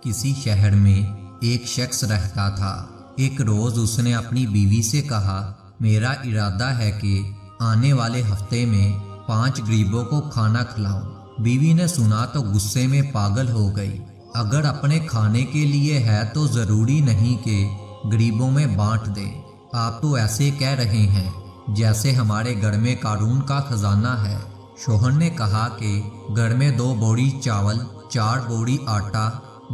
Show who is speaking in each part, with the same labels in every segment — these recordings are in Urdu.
Speaker 1: کسی شہر میں ایک شخص رہتا تھا۔ ایک روز اس نے اپنی بیوی سے کہا، میرا ارادہ ہے کہ آنے والے ہفتے میں 5 غریبوں کو کھانا کھلاؤں۔ بیوی نے سنا تو غصے میں پاگل ہو گئی۔ اگر اپنے کھانے کے لیے ہے تو ضروری نہیں کہ غریبوں میں بانٹ دے۔ آپ تو ایسے کہہ رہے ہیں جیسے ہمارے گھر میں قارون کا خزانہ ہے۔ شوہر نے کہا کہ گھر میں 2 بوری چاول، 4 بوری آٹا،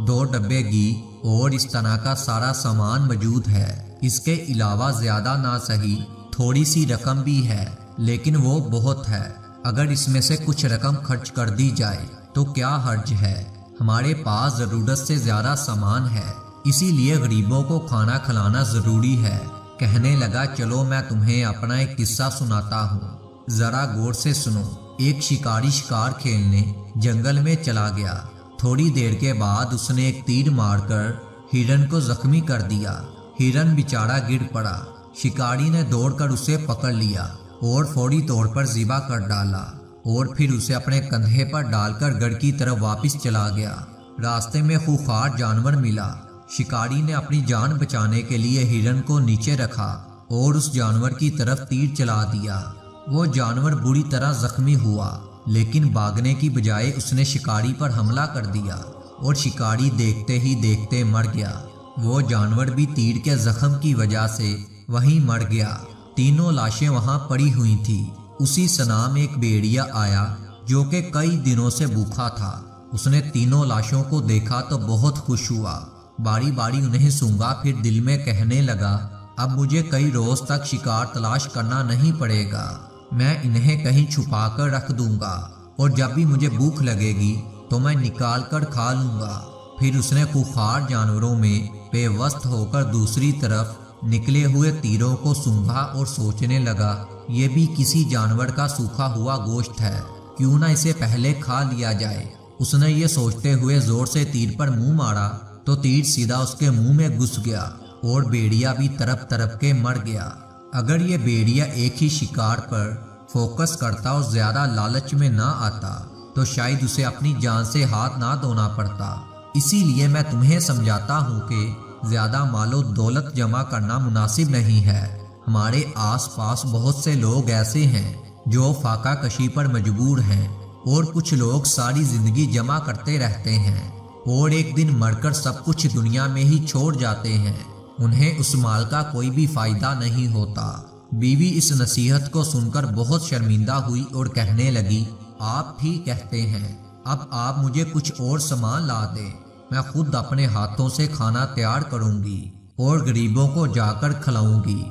Speaker 1: 2 ڈبے گھی اور اس طرح کا سارا سامان موجود ہے۔ اس کے علاوہ زیادہ نہ صحیح تھوڑی سی رقم بھی ہے، لیکن وہ بہت ہے۔ اگر اس میں سے کچھ رقم خرچ کر دی جائے تو کیا حرج ہے؟ ہمارے پاس ضرورت سے زیادہ سامان ہے، اسی لیے غریبوں کو کھانا کھلانا ضروری ہے۔ کہنے لگا، چلو میں تمہیں اپنا ایک قصہ سناتا ہوں، ذرا غور سے سنو۔ ایک شکاری شکار کھیلنے جنگل میں چلا گیا۔ تھوڑی دیر کے بعد اس نے ایک تیر مار کر ہرن کو زخمی کر دیا۔ ہرن بیچارہ گر پڑا۔ شکاری نے دوڑ کر اسے پکڑ لیا اور فوری طور پر ذبح کر ڈالا اور پھر اسے اپنے کندھے پر ڈال کر گھر کی طرف واپس چلا گیا۔ راستے میں خونخوار جانور ملا۔ شکاری نے اپنی جان بچانے کے لیے ہرن کو نیچے رکھا اور اس جانور کی طرف تیر چلا دیا۔ وہ جانور بری طرح زخمی ہوا، لیکن بھاگنے کی بجائے اس نے شکاری پر حملہ کر دیا اور شکاری دیکھتے ہی دیکھتے مر گیا۔ وہ جانور بھی تیر کے زخم کی وجہ سے وہیں مر گیا۔ تینوں لاشیں وہاں پڑی ہوئی تھیں۔ اسی سنا میں ایک بھیڑیا آیا جو کہ کئی دنوں سے بھوکا تھا۔ اس نے تینوں لاشوں کو دیکھا تو بہت خوش ہوا۔ باری باری انہیں سونگا، پھر دل میں کہنے لگا، اب مجھے کئی روز تک شکار تلاش کرنا نہیں پڑے گا۔ میں انہیں کہیں چھپا کر رکھ دوں گا اور جب بھی مجھے بھوک لگے گی تو میں نکال کر کھا لوں گا۔ پھر اس نے خونخوار جانوروں میں پیوست ہو کر دوسری طرف نکلے ہوئے تیروں کو سونگھا اور سوچنے لگا، یہ بھی کسی جانور کا سوکھا ہوا گوشت ہے، کیوں نہ اسے پہلے کھا لیا جائے۔ اس نے یہ سوچتے ہوئے زور سے تیر پر منہ مارا تو تیر سیدھا اس کے منہ میں گھس گیا اور بھیڑیا بھی تڑپ تڑپ کے مر گیا۔ اگر یہ بھیڑیا ایک ہی شکار پر فوکس کرتا اور زیادہ لالچ میں نہ آتا تو شاید اسے اپنی جان سے ہاتھ نہ دھونا پڑتا۔ اسی لیے میں تمہیں سمجھاتا ہوں کہ زیادہ مال و دولت جمع کرنا مناسب نہیں ہے۔ ہمارے آس پاس بہت سے لوگ ایسے ہیں جو فاقہ کشی پر مجبور ہیں، اور کچھ لوگ ساری زندگی جمع کرتے رہتے ہیں اور ایک دن مر کر سب کچھ دنیا میں ہی چھوڑ جاتے ہیں۔ انہیں اس مال کا کوئی بھی فائدہ نہیں ہوتا۔ بیوی اس نصیحت کو سن کر بہت شرمندہ ہوئی اور کہنے لگی، آپ ٹھیک کہتے ہیں، اب آپ مجھے کچھ اور سامان لا دیں، میں خود اپنے ہاتھوں سے کھانا تیار کروں گی اور غریبوں کو جا کر کھلاؤں گی۔